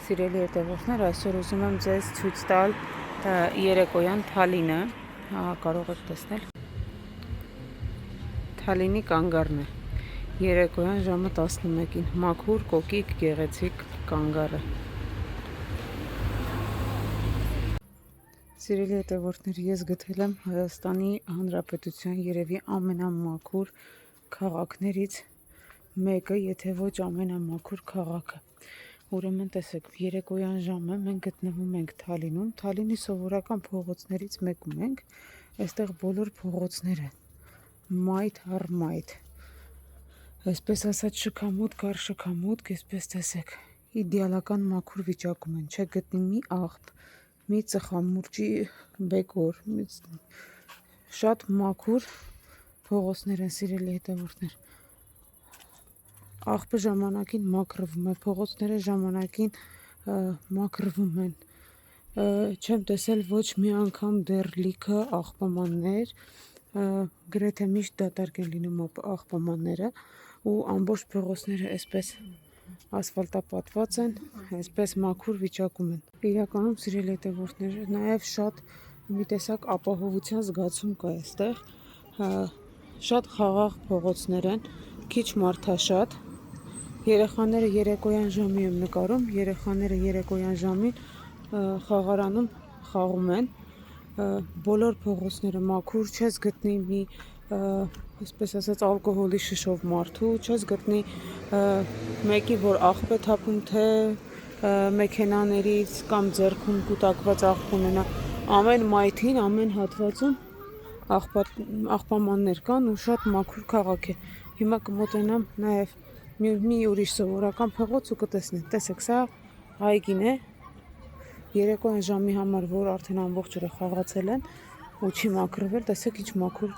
Սիրելի հետևորդներ, այսօր ուզում եմ ձեզ ցույց տալ երեկոյան Թալինը, կարող եք տեսնել, Թալինի կանգառն է, երեկոյան ժամը 11-ին, մաքուր, կոկիկ, գեղեցիկ կանգառը։ Սիրելի հետևորդներ, ես գտել եմ Հայաստանի Հանրապետության երևի ամենամաքուր քաղաքներից մեկը, եթե ոչ ամենամաքուր քաղաքը։ Ուրեմն տեսեք, երեկոյան ժամը մենք գտնվում ենք Թալինում, Թալինի սովորական փողոցներից մեկում ենք, այստեղ բոլոր փողոցները մայթ առ մայթ, այսպես ասած շքամուտք կար շքամուտք, այսպես տեսեք, իդեալական մաքուր վիճակում են, չեք գտնի մի աղբ, մի ծխամուրճի բեկոր, շատ մաքուր փողոցներ են, սիրելի հետևորդներ։ Աղբը ժամանակին մաքրվում է, փողոցները ժամանակին մաքրվում են, չեմ տեսել ոչ մի անգամ դեռ լիքը աղբամաններ, գրեթե միշտ դատարկ են լինում աղբամանները ու ամբողջ փողոցները այսպես ասֆալտապատված են, այսպես մաքուր վիճակում են։ Իրականում, սիրելի հետևորդներ, նաև շատ մի տեսակ ապահովության զգացում կա այստեղ, շատ խաղաղ փողոցներ են, քիչ մարդաշատ, երեխաները երեկոյան ժամի եմ նկարում, երեխաները երեկոյան ժամին խաղարանում խաղում են, բոլոր փողոցները մաքուր, չես գտնի մի, այսպես ասած, ալկոհոլի շշով մարդու, չես գտնի մեկի, որ աղբ է թափում, թե մեքենաներից կամ ձեռքում կուտակված աղբ ունենա, ամեն մայթին, ամեն հատվածում աղբամաններ կան ու շատ մաքուր քաղաք է։ Հիմա կմոտենամ նաև մի ուրիշ սովորական փողոց ու կտեսնենք, տեսեք, սա այգին է, երեկոյան ժամի համար, որ արդեն ամբողջ օրը խաղացել են ու չի մաքրվել, տեսեք ինչ մաքուր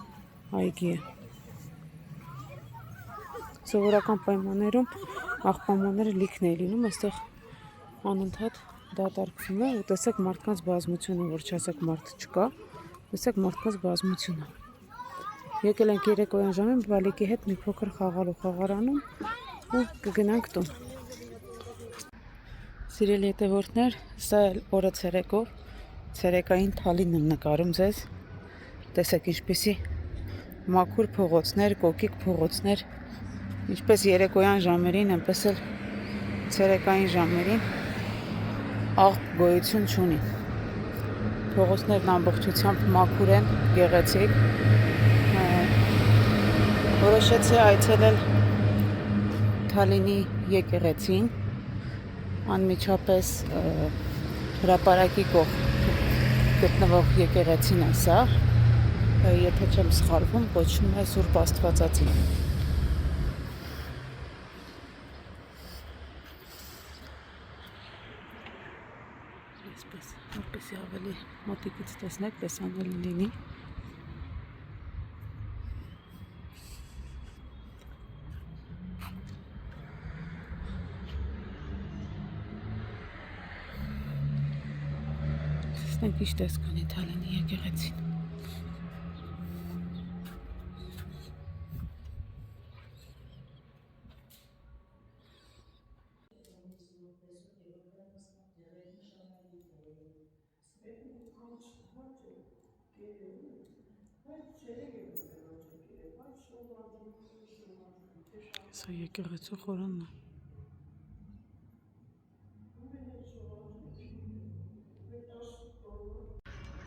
այգի է։ Սովորական պայմաններում աղբամանները լիքն է լինում, այստեղ անընդհատ դատարկվում է ու տեսեք մարդկանց բազմությունը, որ չասեք մարդ չկա, տեսեք մարդկանց բազմությունը։ Եկել ենք երեկոյան ժամին բալիկի հետ մի փոքր խաղալու խաղարանում ու կգնանք տուն։ Սիրելի հետևորդներ, սա էլ օրը ցերեկով, ցերեկային Թալինն եմ նկարում ձեզ, տեսեք ինչպիսի մաքուր փողոցներ, կոկիկ փողոցներ, ինչպես երեկոյան ժամերին, այնպես էլ ցերեկային ժամերին աղբ գոյություն չունի։ Փողոցներն ամբողջությամբ մաքուր են, գեղեցիկ, որոշեցի այցելել Թալինի եկեղեցին, անմիջապես հրապարակի կողմ գտնվող եկեղեցին է սա, եթե չեմ սխալվում, կոչվում է Սուրբ Աստվածածին։ Այսպես, որպեսզի ավելի մոտիկից տեսնեք, տեսանելի լինի։ Տեսնենք ինչ տեսք ունի Թալինի եկեղեցին։ Սա եկեղեցու խորանն է։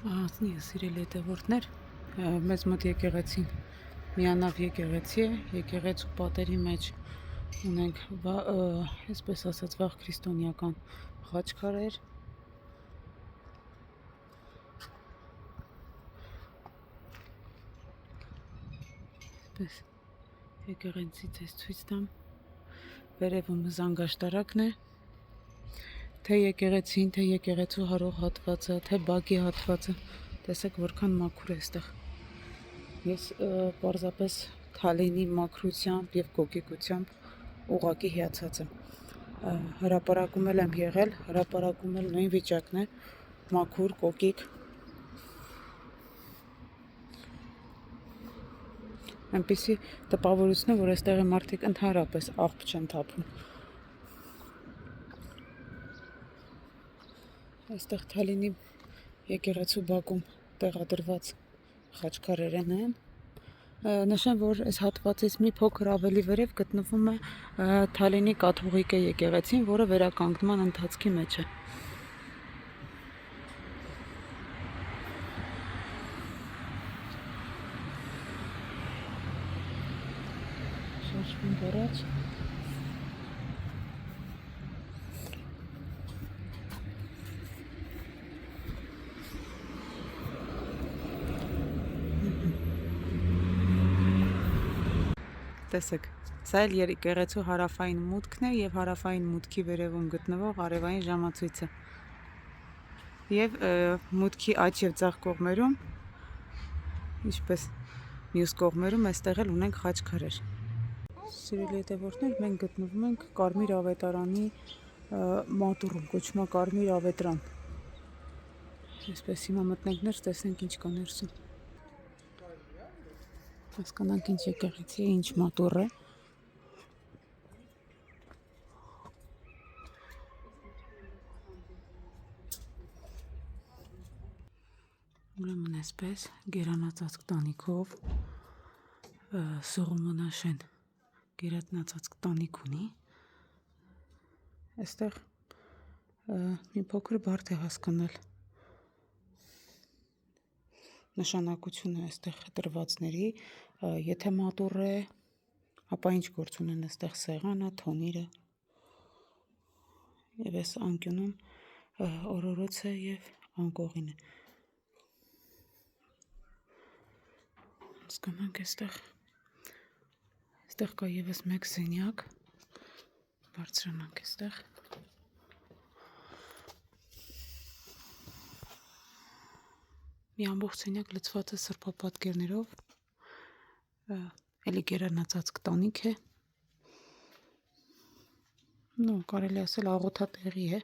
Ասնի է, սիրելի հետևորդներ, մեզ մոտ եկեղեցին միանավ եկեղեցի է, եկեղեցու պատերի մեջ ունենք, այսպես ասած, վաղ քրիստոնեական խաչքարեր, այսպես եկեղեցից ես ցույց տամ, վերևում զանգաշտարակն է, թե եկեղեցին, թե եկեղեցու հարող հատվածը, թե բակի հատվածը, տեսեք որքան մաքուր է այստեղ։ Ես պարզապես Թալինի մաքրությամբ և կոկիկությամբ ուղղակի հիացած եմ։ Հրապարակում եմ եղել, հրապարակում էլ նույն վիճակն է, մաքուր, կոկիկ։ Այնպիսի տպավորություն է, որ այստեղի մարդիկ ընդհանրապես աղբ չեն թափում։ Այստեղ Թալինի եկեղեցու բակում տեղադրված խաչքարերն են։ Նշեմ, որ այս հատվածից մի փոքր ավելի վերև գտնվում է Թալինի կաթողիկե եկեղեցին, որը վերականգնման ընթացքի մեջ է։ Շարժվում առաջ։ Տեսեք, սա էլ եկեղեցու հարավային մուտքն է եւ հարավային մուտքի վերևում գտնվող արևային ժամացույցը։ Եվ մուտքի աջ եւ ձախ կողմերում, ինչպես մյուս կողմերում, այստեղ էլ ունենք խաչքարեր։ Սիրելի հետևորդներ, մենք գտնվում ենք Կարմիր ավետարանի մատուռում, կոչվում է Կարմիր ավետրան։ Այսպես հիմա մտնենք ներս, տեսնենք ինչ կա ներսում։ Հասկանանք ինչ եկեղեցի է, ինչ մատուռ է։ Ուրեմն այսպես գերանացած տանիքով Սողոմոնաշեն գերանացած տանիք ունի։ Այստեղ մի փոքր բարդ է հասկանալ նշանակությունը այստեղ տրվածների, եթե մատուռ է, ապա ինչ գործ ունեն այստեղ սեղանը, թոնիրը։ Եվ այս անկյունում օրորոցը եւ անկողինը։ Հասկանանք այստեղ կա եւս մեկ սենյակ, բարձրանանք այստեղ։ Մի ամբողջ սենյակ լցված է սրբապատկերներով, էլի գերանացած տանիք է, կարելի ասել աղոթատեղի է,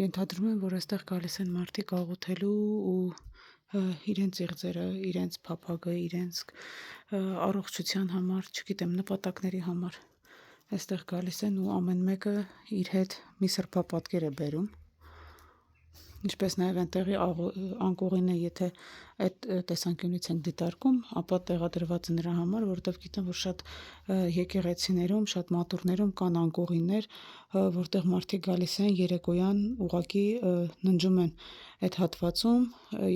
ենթադրում եմ, որ այստեղ գալիս են մարդիկ աղոթելու ու իրենց իղձերը, իրենց փափագը, իրենց առողջության համար, չգիտեմ, նպատակների համար այստեղ գալիս են ու ամեն մեկը իր հետ մի սրբապատկեր է բերում, ինչպես նաև այնտեղի անկողինը, եթե այդ տեսանկյունից ենք դիտարկում, ապա տեղադրված է նրա համար, որովհետև գիտեմ, որ շատ եկեղեցիներում, շատ մատուռներում կան անկողիններ, որտեղ մարդիկ գալիս են երեկոյան ուղղակի ննջում են այդ հատվածում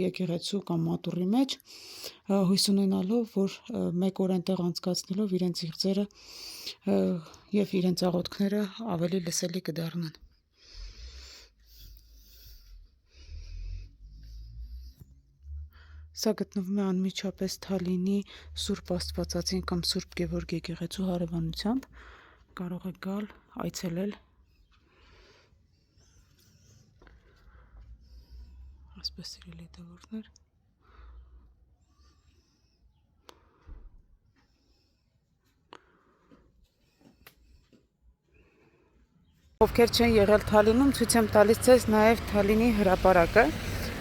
եկեղեցու կամ մատուռի մեջ, հույս ունենալով, որ մեկ օր այնտեղ անցկացնելով իրենց իղձերը եւ իրենց աղոթքները ավելի լսելի կդառնան։ Սա գտնվում է անմիջապես Թալինի Սուրբ Աստվածածին կամ Սուրբ Գևորգ եկեղեցու հարևանությամբ, կարող եք գալ, այցելել։ Այսպես սիրելի հետևորդներ։ Ովքեր չեն եղել Թալինում, ցույց եմ տալիս ձեզ նաև Թալինի հրապարակը։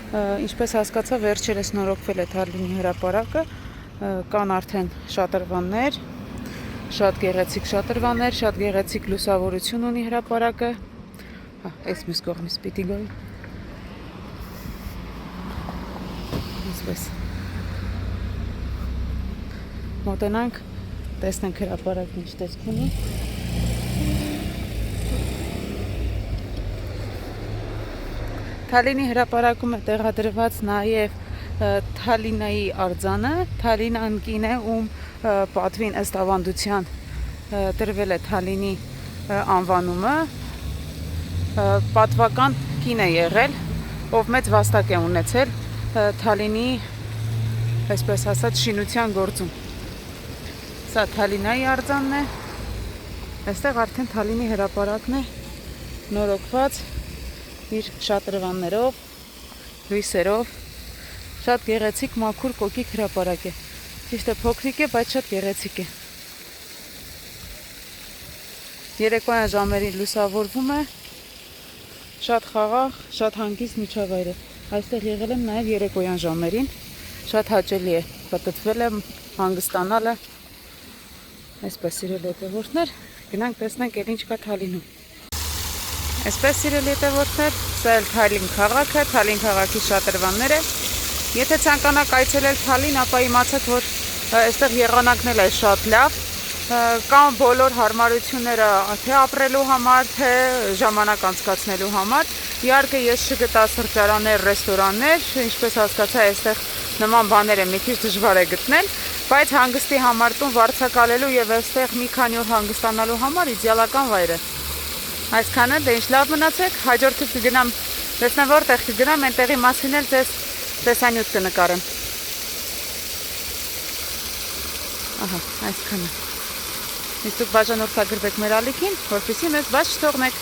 Ինչպես հասկացա, վերջերս նորոգվել է Թալինի հրապարակը, կան արդեն շատրվաններ, շատ գեղեցիկ շատրվաններ, շատ գեղեցիկ լուսավորություն ունի հրապարակը։ Այս մյուս կողմից պիտի գալ։ Այսպես։ Մոտենանք, տեսնենք հրապարակը ինչ տեսք ունի։ Թալինի հրապարակում է տեղադրված նաև Թալինայի արձանը, Թալինան կին է, ում պատվին ըստ ավանդության տրվել է Թալինի անվանումը, պատվական կին է եղել, ով մեծ վաստակ է ունեցել Թալինի, այսպես ասած, շինության գործում։ Սա Թալինայի արձանն է, այստեղ արդեն Թալինի հրապարակն է նորոգված իր շատրվաններով, լույսերով, շատ գեղեցիկ մաքուր կոկիկ հրապարակ է։ Ճիշտ է, փոքրիկ է, բայց շատ գեղեցիկ է։ Երեկոյան ժամերին լուսավորվում է, շատ խաղաղ, շատ հանգիստ միջավայր է։ Այստեղ եղել եմ նաև երեկոյան ժամերին, շատ հաճելի է, պատտվել եմ, հանգստանալը, Այսպես սիրելի հետևորդներ, գնանք տեսնենք էլ ինչ կա Թալինում։ Այսպես սիրելի հետևորդներ, սա էլ Թալին քաղաքը, Թալին քաղաքի շատրվանները։ Եթե ցանկանաք այցելել Թալին, ապա իմացեք, որ այստեղ եղանակն էլ է շատ լավ։ Կան բոլոր հարմարությունները թե ապրելու համար, թե ժամանակ անցկացնելու համար։ Իհարկե ես չգտա սրճարաններ, ռեստորաններ, ինչպես հասկացա, այստեղ նման բաները մի քիչ դժվար է գտնել, բայց հանգստի համար տուն վարձակալելու եւ այստեղ մի քանի օր հանգստանալու համար իդեալական վայր է։ Այսքանը, դե ինչ լավ մնացեք, հաջորդիվ կգնամ, տեսնեմ որտեղ կգնամ, այնտեղի մասին էլ ձեզ տեսանյութ կնկարեմ։ Ահա, այսքանը։ Իսկ դուք բաժանորդագրվեք մեր ալիքին, որպեսզի մեզ բաց չթողնեք։